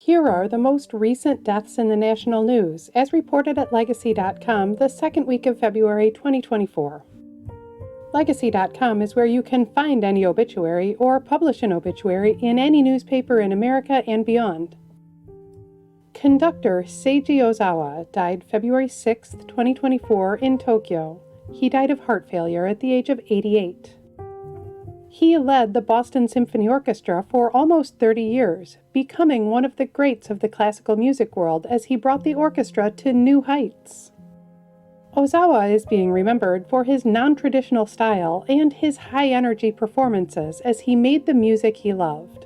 Here are the most recent deaths in the national news, as reported at Legacy.com the second week of February 2024. Legacy.com is where you can find any obituary or publish an obituary in any newspaper in America and beyond. Conductor Seiji Ozawa died February 6, 2024 in Tokyo. He died of heart failure at the age of 88. He led the Boston Symphony Orchestra for almost 30 years, becoming one of the greats of the classical music world as he brought the orchestra to new heights. Ozawa is being remembered for his non-traditional style and his high-energy performances as he made the music he loved.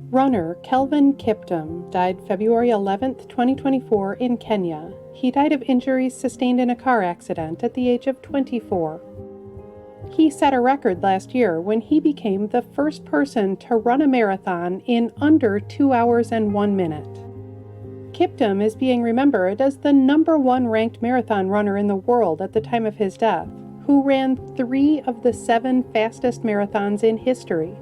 Runner Kelvin Kiptum died February 11, 2024 in Kenya. He died of injuries sustained in a car accident at the age of 24. He set a record last year when he became the first person to run a marathon in under 2 hours and 1 minute. Kiptum is being remembered as the #1 ranked marathon runner in the world at the time of his death, who ran 3 of the 7 fastest marathons in history.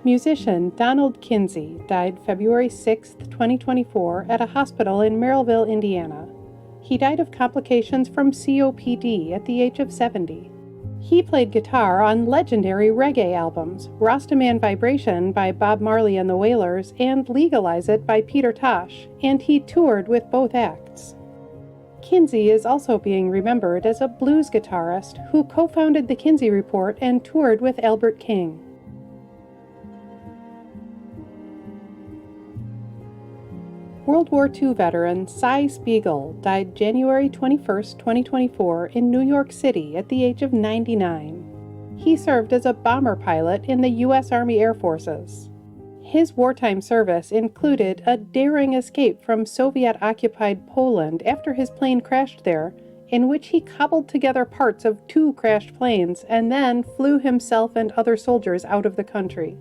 Musician Donald Kinsey died February 6, 2024 at a hospital in Merrillville, Indiana. He died of complications from COPD at the age of 70. He played guitar on legendary reggae albums, Rastaman Vibration by Bob Marley and the Wailers and Legalize It by Peter Tosh, and he toured with both acts. Kinsey is also being remembered as a blues guitarist who co-founded the Kinsey Report and toured with Albert King. World War II veteran Si Spiegel died January 21, 2024 in New York City at the age of 99. He served as a bomber pilot in the U.S. Army Air Forces. His wartime service included a daring escape from Soviet-occupied Poland after his plane crashed there, in which he cobbled together parts of 2 crashed planes and then flew himself and other soldiers out of the country.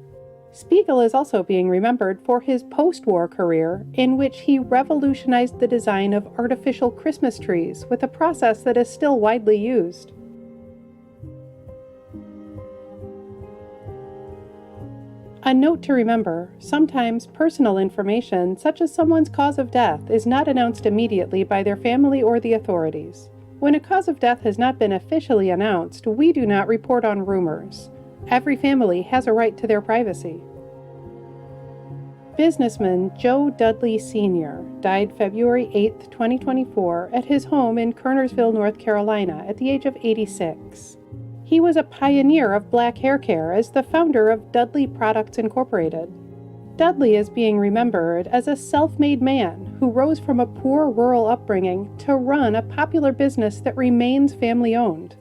Spiegel is also being remembered for his post-war career, in which he revolutionized the design of artificial Christmas trees with a process that is still widely used. A note to remember, sometimes personal information, such as someone's cause of death, is not announced immediately by their family or the authorities. When a cause of death has not been officially announced, we do not report on rumors. Every family has a right to their privacy. Businessman Joe Dudley Sr. died February 8, 2024 at his home in Kernersville, North Carolina at the age of 86. He was a pioneer of black hair care as the founder of Dudley Products Incorporated. Dudley is being remembered as a self-made man who rose from a poor rural upbringing to run a popular business that remains family-owned.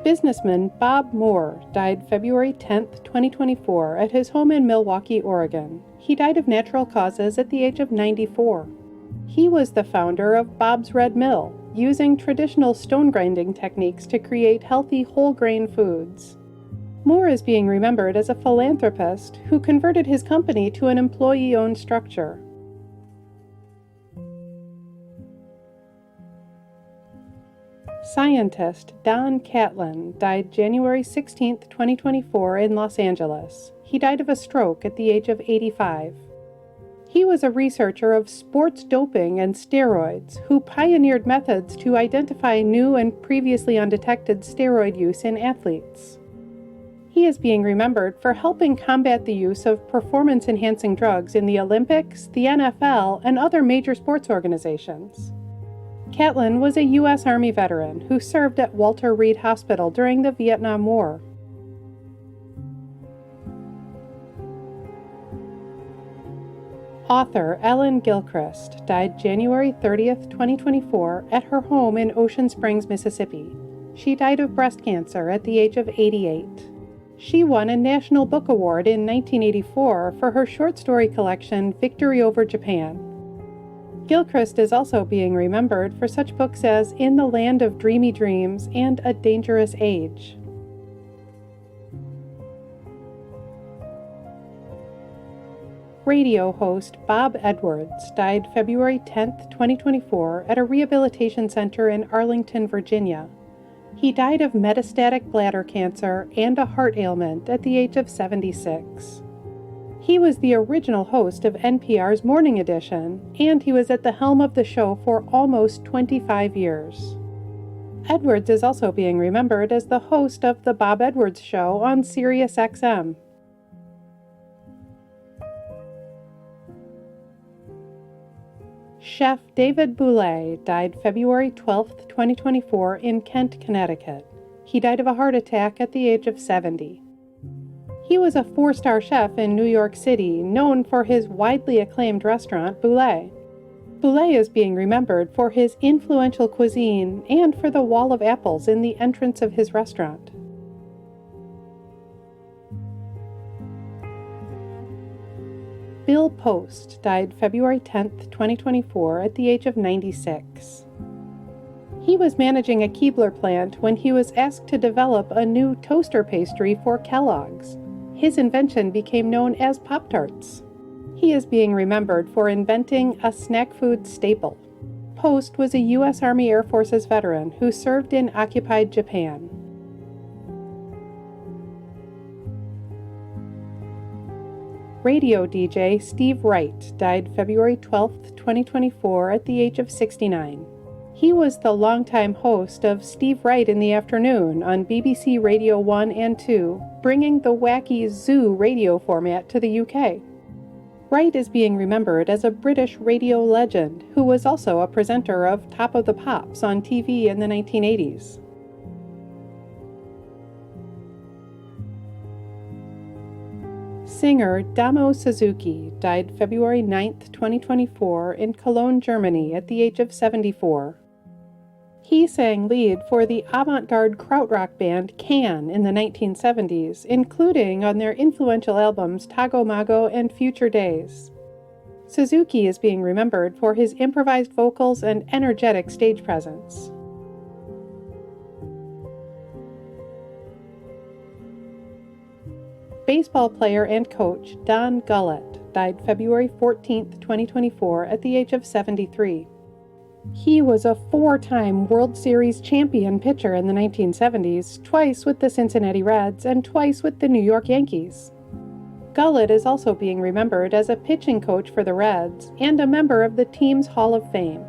Businessman Bob Moore died February 10, 2024 at his home in Milwaukee, Oregon. He died of natural causes at the age of 94. He was the founder of Bob's Red Mill, using traditional stone grinding techniques to create healthy whole grain foods. Moore is being remembered as a philanthropist who converted his company to an employee-owned structure. Scientist Don Catlin died January 16, 2024 in Los Angeles. He died of a stroke at the age of 85. He was a researcher of sports doping and steroids who pioneered methods to identify new and previously undetected steroid use in athletes. He is being remembered for helping combat the use of performance-enhancing drugs in the Olympics, the NFL, and other major sports organizations. Catlin was a U.S. Army veteran who served at Walter Reed Hospital during the Vietnam War. Author Ellen Gilchrist died January 30, 2024 at her home in Ocean Springs, Mississippi. She died of breast cancer at the age of 88. She won a National Book Award in 1984 for her short story collection Victory Over Japan. Gilchrist is also being remembered for such books as In the Land of Dreamy Dreams and A Dangerous Age. Radio host Bob Edwards died February 10, 2024, at a rehabilitation center in Arlington, Virginia. He died of metastatic bladder cancer and a heart ailment at the age of 76. He was the original host of NPR's Morning Edition, and he was at the helm of the show for almost 25 years. Edwards is also being remembered as the host of The Bob Edwards Show on Sirius XM. Chef David Bouley died February 12, 2024, in Kent, Connecticut. He died of a heart attack at the age of 70. He was a 4-star chef in New York City, known for his widely acclaimed restaurant, Bouley. Bouley is being remembered for his influential cuisine and for the wall of apples in the entrance of his restaurant. Bill Post died February 10, 2024, at the age of 96. He was managing a Keebler plant when he was asked to develop a new toaster pastry for Kellogg's. His invention became known as Pop-Tarts. He is being remembered for inventing a snack food staple. Post was a U.S. Army Air Forces veteran who served in occupied Japan. Radio DJ Steve Wright died February 12, 2024, at the age of 69. He was the longtime host of Steve Wright in the Afternoon on BBC Radio 1 and 2, bringing the wacky zoo radio format to the UK. Wright is being remembered as a British radio legend who was also a presenter of Top of the Pops on TV in the 1980s. Singer Damo Suzuki died February 9, 2024, in Cologne, Germany, at the age of 74. He sang lead for the avant-garde krautrock band Can in the 1970s, including on their influential albums Tago Mago and Future Days. Suzuki is being remembered for his improvised vocals and energetic stage presence. Baseball player and coach Don Gullett died February 14, 2024, at the age of 73. He was a 4-time World Series champion pitcher in the 1970s, twice with the Cincinnati Reds and twice with the New York Yankees. Gullett is also being remembered as a pitching coach for the Reds and a member of the team's Hall of Fame.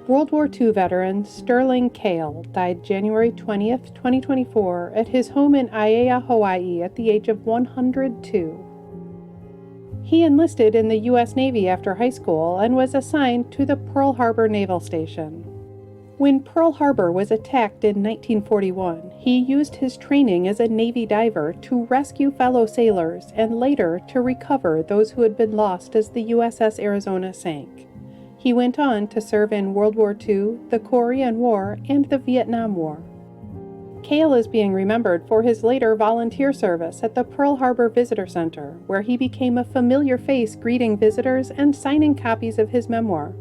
World War II veteran Sterling Cale died January 20, 2024, at his home in Aiea, Hawaii, at the age of 102. He enlisted in the U.S. Navy after high school and was assigned to the Pearl Harbor Naval Station. When Pearl Harbor was attacked in 1941, he used his training as a Navy diver to rescue fellow sailors and later to recover those who had been lost as the USS Arizona sank. He went on to serve in World War II, the Korean War, and the Vietnam War. Cale is being remembered for his later volunteer service at the Pearl Harbor Visitor Center, where he became a familiar face greeting visitors and signing copies of his memoir.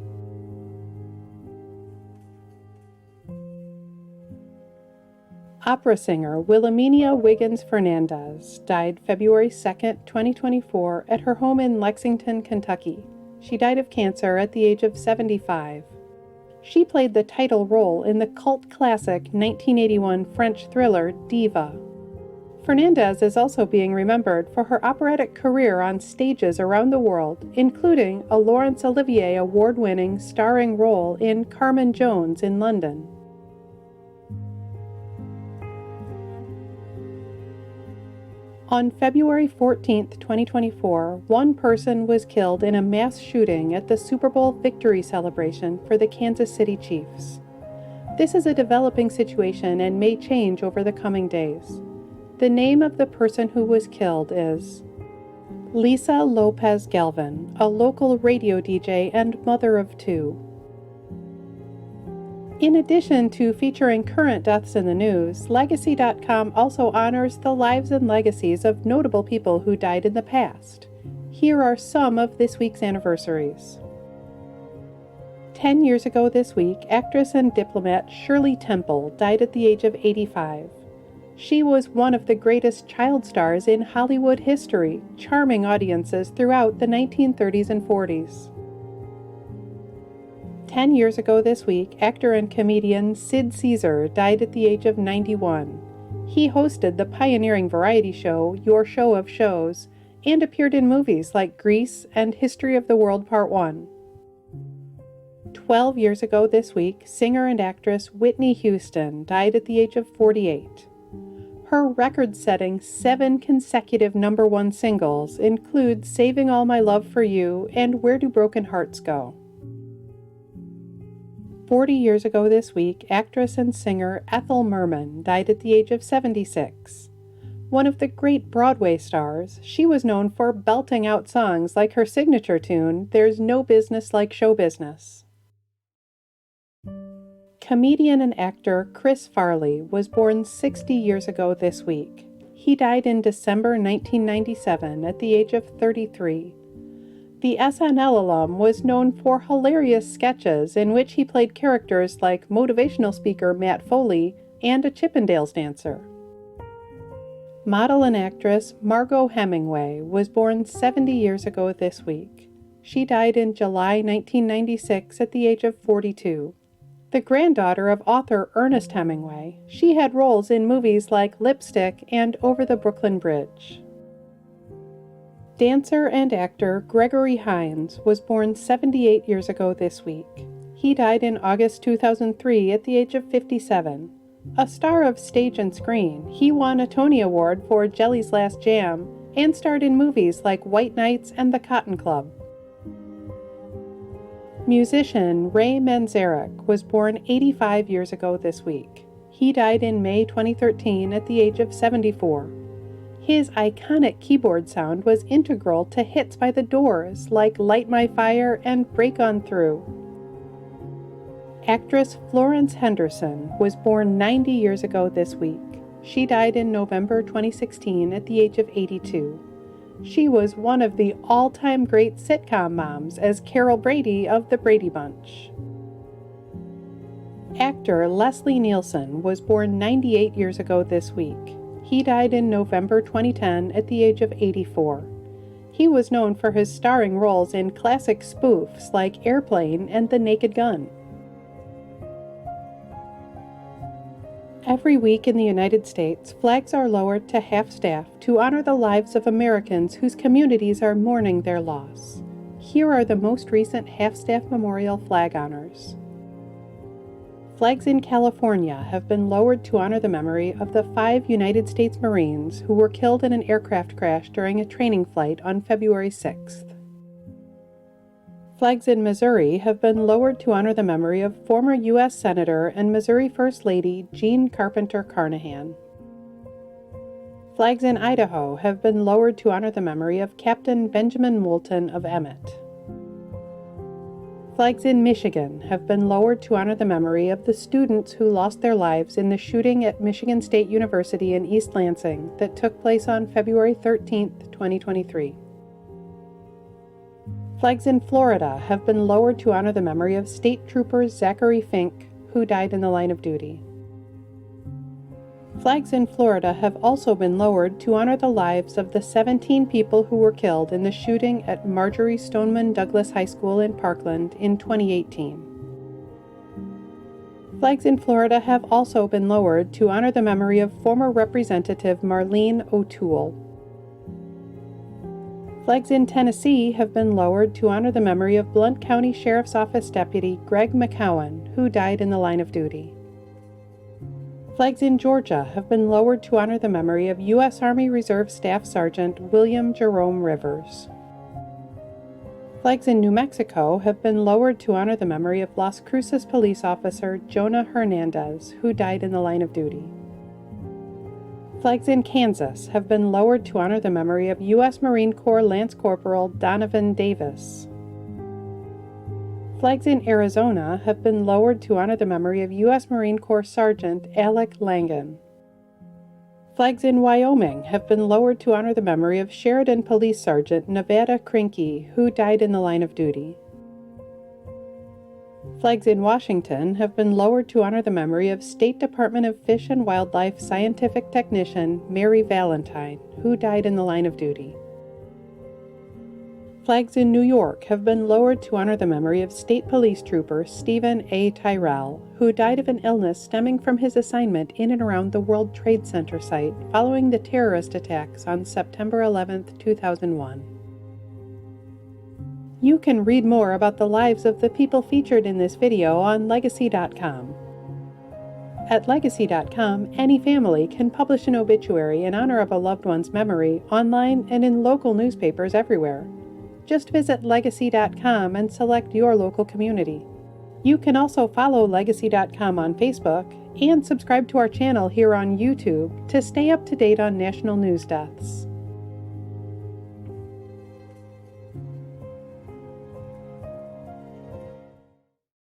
Opera singer Wilhelmenia Wiggins Fernandez died February 2, 2024, at her home in Lexington, Kentucky. She died of cancer at the age of 75. She played the title role in the cult classic 1981 French thriller Diva. Fernandez is also being remembered for her operatic career on stages around the world, including a Laurence Olivier award-winning starring role in Carmen Jones in London. On February 14, 2024, one person was killed in a mass shooting at the Super Bowl victory celebration for the Kansas City Chiefs. This is a developing situation and may change over the coming days. The name of the person who was killed is Lisa Lopez Galvin, a local radio DJ and mother of 2. In addition to featuring current deaths in the news, Legacy.com also honors the lives and legacies of notable people who died in the past. Here are some of this week's anniversaries. 10 years ago this week, actress and diplomat Shirley Temple died at the age of 85. She was one of the greatest child stars in Hollywood history, charming audiences throughout the 1930s and 40s. 10 years ago this week, actor and comedian Sid Caesar died at the age of 91. He hosted the pioneering variety show, Your Show of Shows, and appeared in movies like Grease and History of the World Part 1. 12 years ago this week, singer and actress Whitney Houston died at the age of 48. Her record-setting 7 consecutive #1 singles include Saving All My Love for You and Where Do Broken Hearts Go? 40 years ago this week, actress and singer Ethel Merman died at the age of 76. One of the great Broadway stars, she was known for belting out songs like her signature tune, There's No Business Like Show Business. Comedian and actor Chris Farley was born 60 years ago this week. He died in December 1997 at the age of 33. The SNL alum was known for hilarious sketches in which he played characters like motivational speaker Matt Foley and a Chippendales dancer. Model and actress Margot Hemingway was born 70 years ago this week. She died in July 1996 at the age of 42. The granddaughter of author Ernest Hemingway, she had roles in movies like Lipstick and Over the Brooklyn Bridge. Dancer and actor Gregory Hines was born 78 years ago this week. He died in August 2003 at the age of 57. A star of stage and screen, he won a Tony Award for Jelly's Last Jam and starred in movies like White Nights and The Cotton Club. Musician Ray Manzarek was born 85 years ago this week. He died in May 2013 at the age of 74. His iconic keyboard sound was integral to hits by the Doors like Light My Fire and Break On Through. Actress Florence Henderson was born 90 years ago this week. She died in November 2016 at the age of 82. She was one of the all-time great sitcom moms as Carol Brady of The Brady Bunch. Actor Leslie Nielsen was born 98 years ago this week. He died in November 2010 at the age of 84. He was known for his starring roles in classic spoofs like Airplane and The Naked Gun. Every week in the United States, flags are lowered to half-staff to honor the lives of Americans whose communities are mourning their loss. Here are the most recent half-staff memorial flag honors. Flags in California have been lowered to honor the memory of the 5 United States Marines who were killed in an aircraft crash during a training flight on February 6th. Flags in Missouri have been lowered to honor the memory of former U.S. Senator and Missouri First Lady Jean Carpenter Carnahan. Flags in Idaho have been lowered to honor the memory of Captain Benjamin Moulton of Emmett. Flags in Michigan have been lowered to honor the memory of the students who lost their lives in the shooting at Michigan State University in East Lansing that took place on February 13, 2023. Flags in Florida have been lowered to honor the memory of State Trooper Zachary Fink, who died in the line of duty. Flags in Florida have also been lowered to honor the lives of the 17 people who were killed in the shooting at Marjorie Stoneman Douglas High School in Parkland in 2018. Flags in Florida have also been lowered to honor the memory of former Representative Marlene O'Toole. Flags in Tennessee have been lowered to honor the memory of Blount County Sheriff's Office Deputy Greg McCowan, who died in the line of duty. Flags in Georgia have been lowered to honor the memory of U.S. Army Reserve Staff Sergeant William Jerome Rivers. Flags in New Mexico have been lowered to honor the memory of Las Cruces police officer Jonah Hernandez, who died in the line of duty. Flags in Kansas have been lowered to honor the memory of U.S. Marine Corps Lance Corporal Donovan Davis. Flags in Arizona have been lowered to honor the memory of U.S. Marine Corps Sergeant Alec Langan. Flags in Wyoming have been lowered to honor the memory of Sheridan Police Sergeant Nevada Krinke, who died in the line of duty. Flags in Washington have been lowered to honor the memory of State Department of Fish and Wildlife scientific technician Mary Valentine, who died in the line of duty. Flags in New York have been lowered to honor the memory of State Police Trooper Stephen A. Tyrrell, who died of an illness stemming from his assignment in and around the World Trade Center site following the terrorist attacks on September 11, 2001. You can read more about the lives of the people featured in this video on Legacy.com. At Legacy.com, any family can publish an obituary in honor of a loved one's memory online and in local newspapers everywhere. Just visit Legacy.com and select your local community. You can also follow Legacy.com on Facebook and subscribe to our channel here on YouTube to stay up to date on national news deaths.